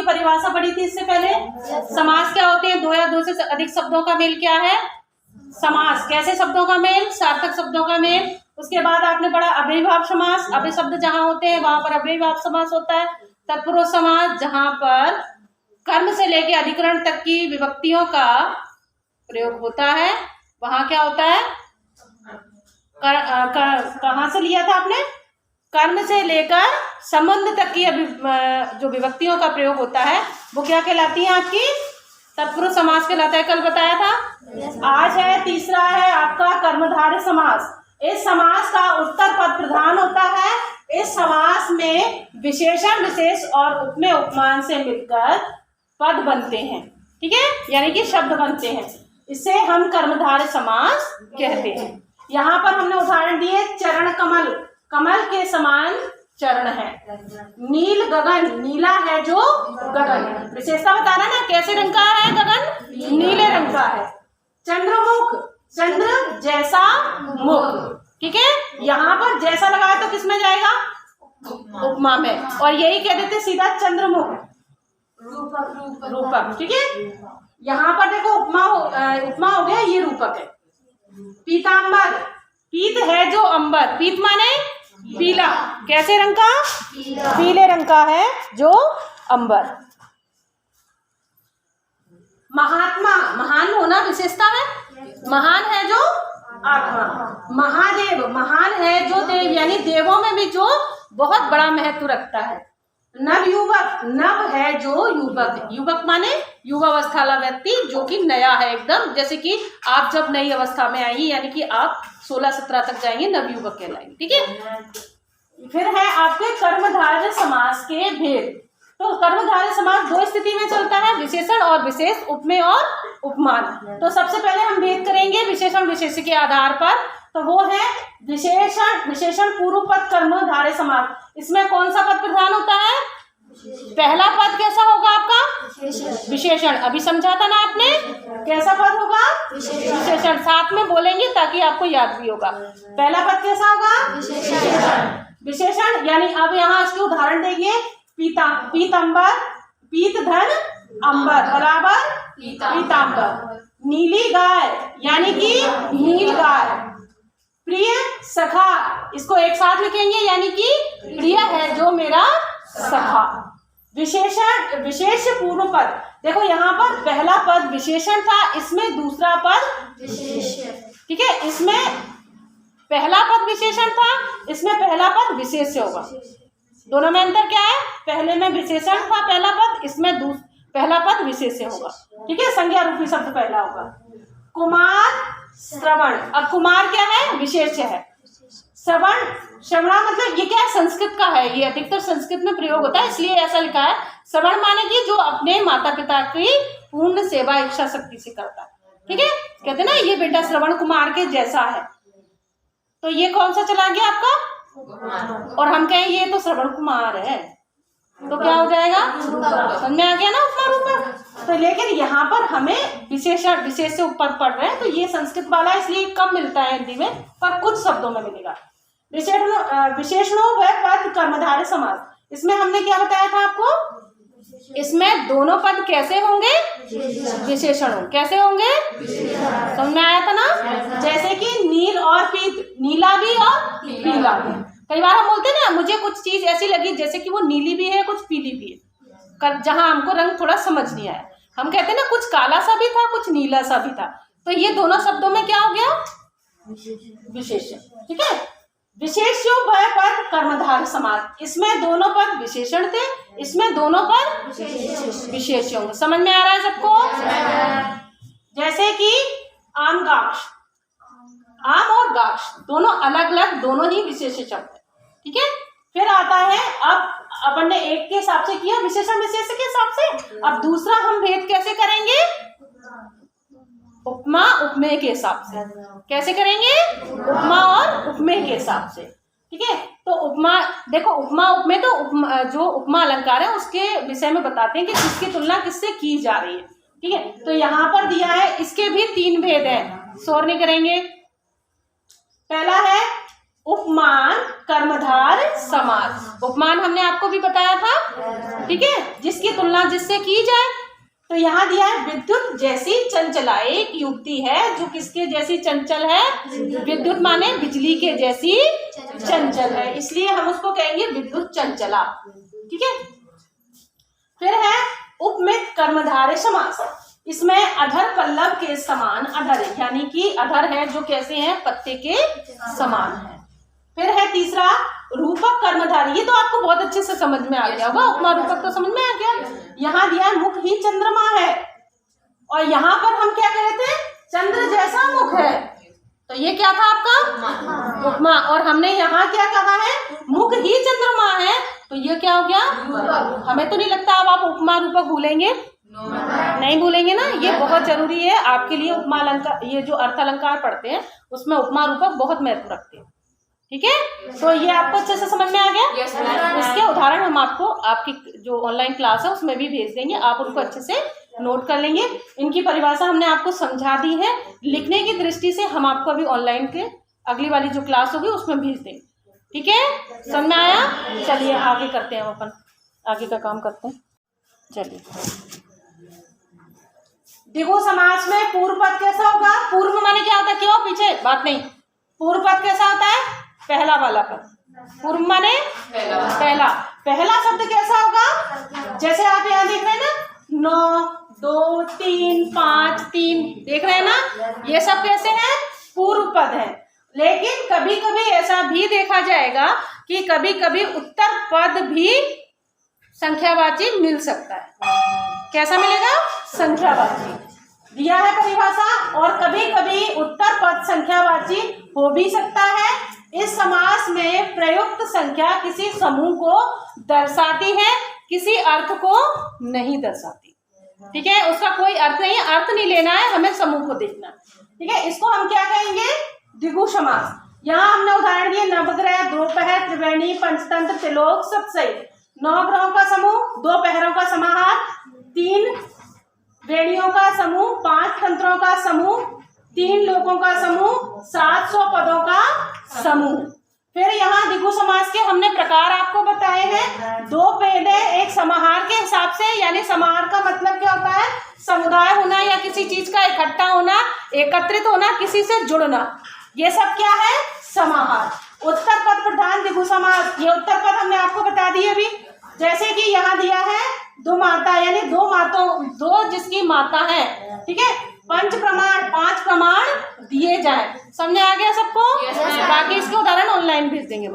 की परिभाषा पढ़ी थी इससे पहले। समास क्या होते हैं? दो या दो से अधिक शब्दों का मेल क्या है? समास। कैसे शब्दों का मेल? सार्थक शब्दों का मेल। उसके बाद आपने पढ़ा अव्ययीभाव समास। अव्यय शब्द जहां होते हैं वहां पर अव्ययीभाव समास होता है। तत्पुरुष समास जहां पर कर्म से लेके अधिकरण तक की विभक्तियों का प्रयोग होता है वहां क्या होता है? कहां से लिया था आपने? कर्म से लेकर संबंध तक की जो विभक्तियों का प्रयोग होता है वो क्या कहलाती है? आपकी तत्पुरुष समास कहलाता है। कल बताया था। आज है तीसरा है आपका कर्मधारय समास। इस समास का उत्तर पद प्रधान होता है। इस समास में विशेषण विशेष और उपमेय उपमान से मिलकर पद बनते हैं, ठीक है, यानी कि शब्द बनते हैं। इसे हम कर्मधारय समास कहते हैं। यहाँ पर हमने उदाहरण दिए चरण कमल, कमल के समान चरण है। नील गगन, नीला है जो गगन, विशेषता बता रहा ना कैसे रंग का है गगन? नीले रंग का है। चंद्रमुख, चंद्र जैसा मुख, ठीक है। यहाँ पर जैसा लगाया तो किस में जाएगा? उपमा में। और यही कह देते सीधा चंद्रमुख, रूपक, ठीक है। यहाँ पर देखो उपमा हो गया, ये रूपक है। पीतांबर, पीत है जो अंबर, पीत माने पीला, कैसे रंग का? पीले रंग का है जो अंबर। महात्मा, महान होना विशेषता है, महान है जो आत्मा। महादेव, महान है जो देव, यानी देवों में भी जो बहुत बड़ा महत्व रखता है। नव युवक, नव है जो युवक, युवक माने युवावस्था वाला व्यक्ति जो कि नया है एकदम, जैसे कि आप जब नई अवस्था में आएंगी यानी कि आप 16-17 तक जाएंगे नव युवक कहलाएंगे, ठीक है। फिर है आपके कर्मधारय समास के भेद। तो कर्मधारय समास दो स्थिति में चलता है, विशेषण और विशेष, उपमेय और उपमान। तो सबसे पहले हम भेद करेंगे विशेषण विशेष के आधार पर। तो वो है विशेषण, विशेषण पूर्व पद कर्मधारय समास। इसमें कौन सा पद प्रधान होता है? पहला पद कैसा होगा आपका? विशेषण। अभी समझा था ना आपने, कैसा पद होगा? विशेषण। साथ में बोलेंगे ताकि आपको याद भी होगा। पहला पद कैसा होगा? विशेषण। यानी अब यहाँ इसके उदाहरण देंगे। पीतांबर, पीत धन अंबर बराबर पीतांबर। नीली गाय यानी कि नील गाय। प्रिय सखा, इसको एक साथ लिखेंगे यानी कि प्रिय है जो मेरा सखा। विशेषण, विशेष पूर्व पद। देखो यहाँ पर पहला पद विशेषण था, इसमें दूसरा पद विशेष्य, ठीक है। इसमें पहला पद विशेषण था, इसमें पहला पद विशेष्य होगा। दोनों में अंतर क्या है? पहले में विशेषण था पहला पद, इसमें पहला पद विशेष्य होगा, ठीक है। संज्ञा रूपी शब्द पहला होगा। कुमार, श्रवण। अब कुमार क्या है? विशेष्य है। श्रवण, श्रवणा मतलब ये क्या है? संस्कृत का है, ये अधिकतर संस्कृत में प्रयोग होता है इसलिए ऐसा लिखा है। श्रवण माने कि जो अपने माता पिता की पूर्ण सेवा इच्छा शक्ति से करता है, ठीक है। कहते ना ये बेटा श्रवण कुमार के जैसा है, तो ये कौन सा चला गया आपका? और हम कहें ये तो श्रवण कुमार है तो क्या हो जाएगा? समझ में आ गया ना उपमा रूप। तो लेकिन यहाँ पर हमें विशेषण, विशेष से ऊपर पढ़ रहे हैं तो ये संस्कृत वाला इसलिए कम मिलता है हिंदी में, पर कुछ शब्दों में मिलेगा। विशेषणों व पद कर्मधारय समास। इसमें हमने क्या बताया था आपको? इसमें दोनों पद कैसे होंगे? विशेषण होंगे। कैसे होंगे? समझ में आया था ना? जैसे कि नील और पीत, नीला भी और पीला भी। कई बार हम बोलते हैं ना मुझे कुछ चीज ऐसी लगी जैसे कि वो नीली भी है कुछ पीली भी है, जहां हमको रंग थोड़ा समझ नहीं आया। हम कहते हैं ना कुछ काला सा भी था कुछ नीला सा भी था, तो ये दोनों शब्दों में क्या हो गया? विशेषण, ठीक है। विशेष्यो भय पद कर्मधारय समास। इसमें दोनों पद विशेषण थे, इसमें दोनों पद विशेष्य होंगे। समझ में आ रहा है सबको? जैसे कि आम गाक्ष, आम और गाक्ष दोनों अलग अलग, दोनों ही विशेष्य शब्द है, ठीक है। फिर आता है, अब अपन ने एक के हिसाब से किया विशेषण विशेष्य के हिसाब से, अब दूसरा हम भेद कैसे करेंगे? उपमा उपमेय के हिसाब से। कैसे करेंगे? उपमा और उपमेय के हिसाब से, ठीक है। तो उपमा देखो, उपमा उपमेय तो जो उपमा अलंकार है उसके विषय में बताते हैं कि किसकी तुलना किससे की जा रही है, ठीक है। तो यहाँ पर दिया है, इसके भी 3 भेद है, शोर नहीं करेंगे। पहला है उपमान कर्मधार समास। उपमान हमने आपको भी बताया था, ठीक है, जिसकी तुलना जिससे की जाए। तो यहाँ दिया है विद्युत जैसी चंचला, एक युक्ति है जो किसके जैसी चंचल है, विद्युत माने बिजली के जैसी चंचल है, इसलिए हम उसको कहेंगे विद्युत चंचला, ठीक है। फिर है उपमित कर्मधारय समास। इसमें अधर पल्लव के समान अधर, यानी कि अधर है जो कैसे हैं, पत्ते के समान है। फिर है तीसरा रूपक कर्मधारय, ये तो आपको बहुत अच्छे से समझ में आ गया होगा, उपमा रूपक तो समझ में आ गया। यहाँ दिया है मुख ही चंद्रमा है, और यहाँ पर हम क्या कह रहे थे, चंद्र जैसा मुख है, तो ये क्या था आपका उपमा। और हमने यहाँ क्या कहा है, मुख ही चंद्रमा है, तो ये क्या हो गया, हमें तो नहीं लगता अब आप उपमा रूपक भूलेंगे, नहीं भूलेंगे ना, ये बहुत जरूरी है आपके लिए। उपमा अलंकार, ये जो अर्थ अलंकार पढ़ते हैं उसमें उपमा रूपक बहुत महत्व रखते हैं, ठीक है। तो ये आपको अच्छे से समझ में आ गया। इसके उदाहरण हम आपको आपकी जो ऑनलाइन क्लास है उसमें भी भेज देंगे, आप उनको अच्छे से नोट कर लेंगे। इनकी परिभाषा हमने आपको समझा दी है, लिखने की दृष्टि से हम आपको अभी ऑनलाइन के अगली वाली जो क्लास होगी उसमें भेज देंगे, ठीक है। समझ में आया? चलिए आगे करते हैं, हम अपन आगे का काम करते हैं। चलिए, द्विगु समास में पूर्व पद कैसा होगा, पूर्व माने क्या होता है, क्यों पीछे बात नहीं, पूर्व पद कैसा होता है, पहला वाला पद। पूर्व माने पहला, पहला शब्द कैसा होगा, जैसे आप यहाँ देख रहे हैं ना, 9 2 3 5 3, देख रहे हैं ना, ये सब कैसे हैं, पूर्व पद है। लेकिन कभी कभी ऐसा भी देखा जाएगा कि कभी कभी उत्तर पद भी संख्यावाची मिल सकता है। कैसा मिलेगा, संख्यावाची दिया है परिभाषा, और कभी कभी उत्तर पद संख्यावाची हो भी सकता है। इस समास में प्रयुक्त संख्या किसी समूह को दर्शाती है, किसी अर्थ को नहीं दर्शाती, ठीक है। उसका कोई अर्थ नहीं है, अर्थ नहीं लेना है, हमें समूह को देखना, ठीक है। इसको हम क्या कहेंगे, द्विगु समास। यहाँ हमने उदाहरण दिए, नवग्रह, दोपहर, त्रिवेणी, पंचतंत्र, त्रिलोक, सप्तशयी। 9 ग्रहों का समूह, 2 पहरों का समाहार, 3 वेणियों का समूह, 5 तंत्रों का समूह, 3 लोकों का समूह, 700 पदों का समूह। फिर यहाँ द्विगु समास के हमने प्रकार आपको बताए हैं, 2 पहले एक समाहार के हिसाब से, यानी समाहार का मतलब क्या होता है, समुदाय होना या किसी चीज का इकट्ठा होना, एकत्रित होना, किसी से जुड़ना, ये सब क्या है, समाहार। उत्तर पद प्रधान द्विगु समास, ये उत्तर पद हमने आपको बता दिए अभी। जैसे कि यहाँ दिया है 2 माता, यानी 2 माताओं, 2 जिसकी माता है, ठीक है। 5 प्रमाण, 5 प्रमाण दिए जाए। समझ आ गया सबको? बाकी इसके उदाहरण ऑनलाइन भेज देंगे।